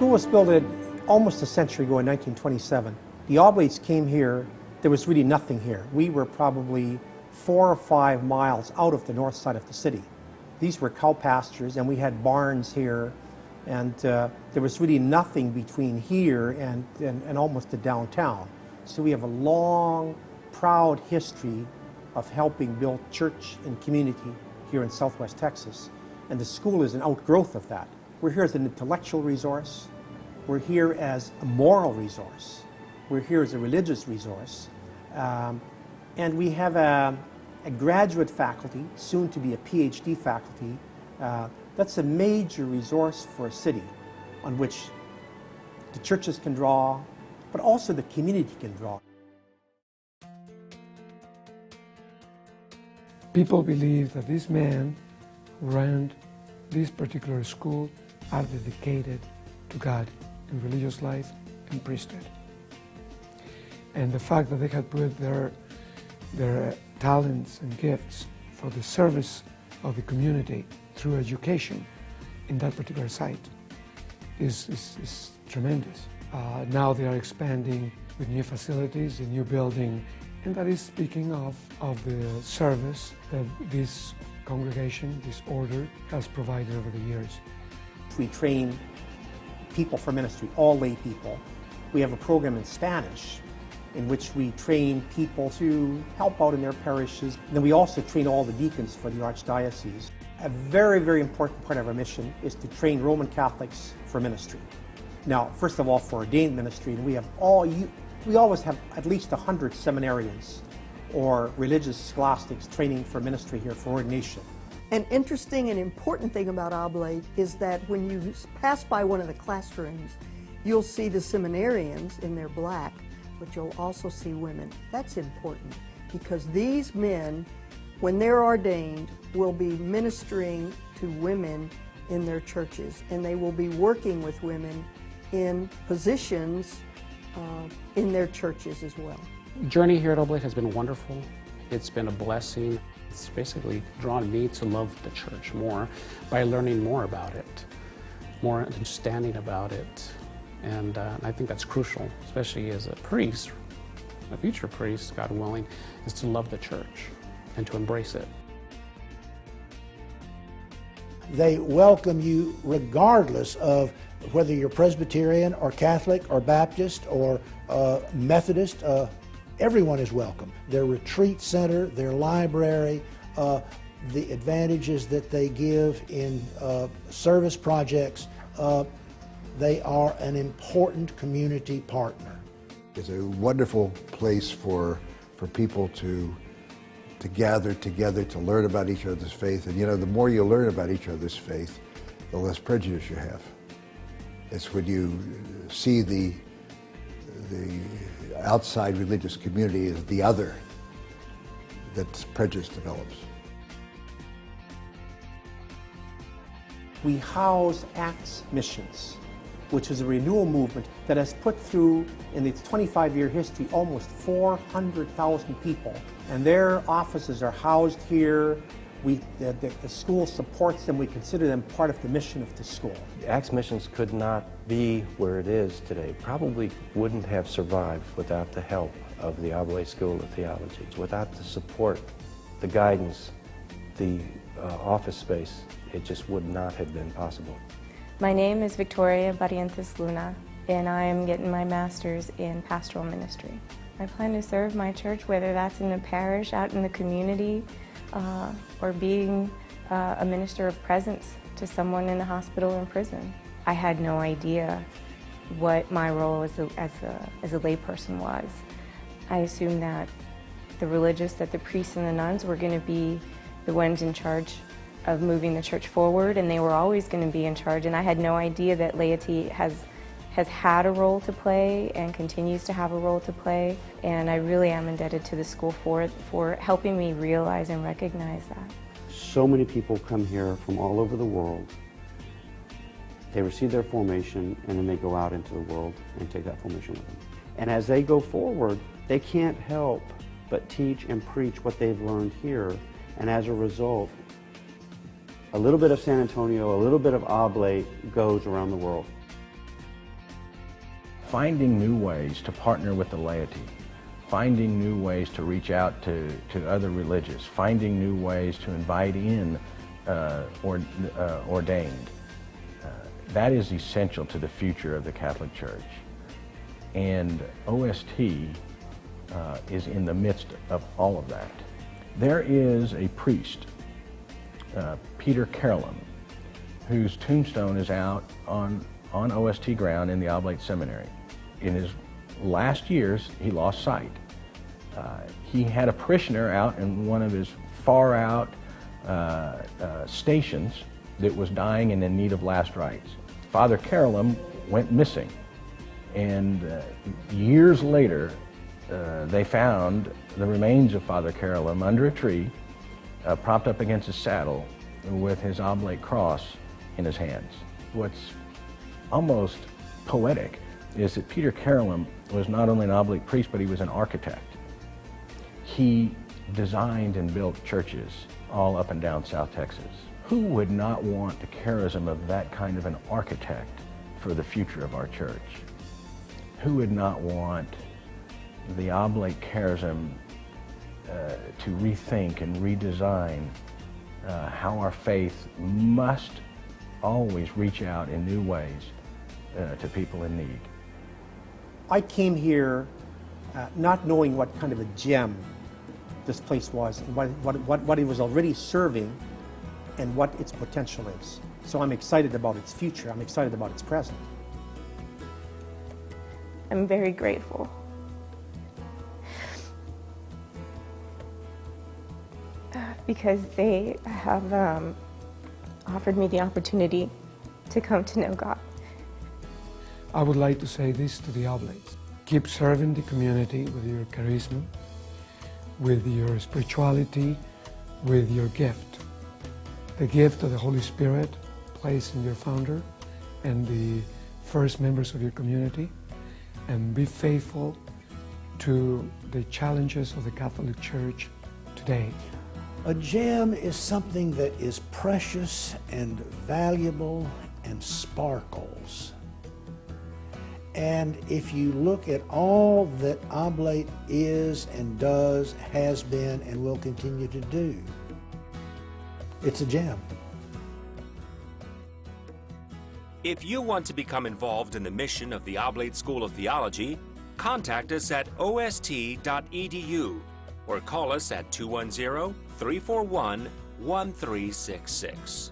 school was built almost a century ago in 1927. The Oblates came here. There was really nothing here. We were probably 4 or 5 miles out of the north side of the city. These were cow pastures, and we had barns here, and there was really nothing between here and almost the downtown. So we have a long, proud history of helping build church and community here in Southwest Texas. And the school is an outgrowth of that. We're here as an intellectual resource. We're here as a moral resource. We're here as a religious resource. And we have a graduate faculty, soon to be a PhD faculty. That's a major resource for a city on which the churches can draw, but also the community can draw. People believe that these men who ran this particular school are dedicated to God in religious life and priesthood. And the fact that they had put their talents and gifts for the service of the community through education in that particular site is tremendous. Now they are expanding with new facilities, a new building, and that is speaking of the service that this congregation, this order, has provided over the years. We train people for ministry, all lay people. We have a program in Spanish in which we train people to help out in their parishes. And then we also train all the deacons for the Archdiocese. A very, very important part of our mission is to train Roman Catholics for ministry. Now, first of all, for ordained ministry, and we always have at least 100 seminarians or religious scholastics training for ministry here for ordination. An interesting and important thing about Oblate is that when you pass by one of the classrooms, you'll see the seminarians in their black, but you'll also see women. That's important because these men, when they're ordained, will be ministering to women in their churches, and they will be working with women in positions in their churches as well. Journey here at Oblate has been wonderful. It's been a blessing. It's basically drawn me to love the church more by learning more about it, more understanding about it. And I think that's crucial, especially as a priest, a future priest, God willing, is to love the church and to embrace it. They welcome you regardless of whether you're Presbyterian or Catholic or Baptist or Methodist. Everyone is welcome. Their retreat center, their library, the advantages that they give in service projects, they are an important community partner. It's a wonderful place for people to gather together to learn about each other's faith. And you know, the more you learn about each other's faith, the less prejudice you have. It's when you see the outside religious community as the other that prejudice develops. We house Acts Missions, which is a renewal movement that has put through, in its 25-year history, almost 400,000 people. And their offices are housed here. The school supports them. We consider them part of the mission of the school. Acts Missions could not be where it is today. Probably wouldn't have survived without the help of the Oblate School of Theology. Without the support, the guidance, the office space, it just would not have been possible. My name is Victoria Barrientos Luna, and I am getting my master's in pastoral ministry. I plan to serve my church, whether that's in the parish, out in the community, or being a minister of presence to someone in a hospital or prison. I had no idea what my role as a layperson was. I assumed that the priests and the nuns were going to be the ones in charge of moving the church forward, and they were always going to be in charge, and I had no idea that laity has had a role to play and continues to have a role to play, and I really am indebted to the school for helping me realize and recognize that. So many people come here from all over the world. They receive their formation, and then they go out into the world and take that formation with them. And as they go forward, they can't help but teach and preach what they've learned here, and as a result, a little bit of San Antonio, a little bit of Oblate goes around the world. finding new ways to partner with the laity, finding new ways to reach out to other religious, finding new ways to invite in ordained. That is essential to the future of the Catholic Church. And OST is in the midst of all of that. There is a priest, Peter Carolyn, whose tombstone is out on OST ground in the Oblate Seminary. In his last years, he lost sight. He had a parishioner out in one of his far out stations that was dying and in need of last rites. Father Carolyn went missing, and years later they found the remains of Father Carolyn under a tree, propped up against his saddle with his oblate cross in his hands. What's almost poetic is that Peter Carolyn was not only an oblate priest, but he was an architect. He designed and built churches all up and down South Texas. Who would not want the charism of that kind of an architect for the future of our church? Who would not want the oblate charism to rethink and redesign how our faith must always reach out in new ways to people in need? I came here not knowing what kind of a gem this place was, and what it was already serving, and what its potential is. So I'm excited about its future. I'm excited about its present. I'm very grateful. Because they have offered me the opportunity to come to know God. I would like to say this to the Oblates. Keep serving the community with your charisma, with your spirituality, with your gift. The gift of the Holy Spirit placed in your founder and the first members of your community, and be faithful to the challenges of the Catholic Church today. A gem is something that is precious and valuable and sparkles. And if you look at all that Oblate is and does, has been, and will continue to do, it's a gem. If you want to become involved in the mission of the Oblate School of Theology, contact us at ost.edu or call us at 210-341-1366.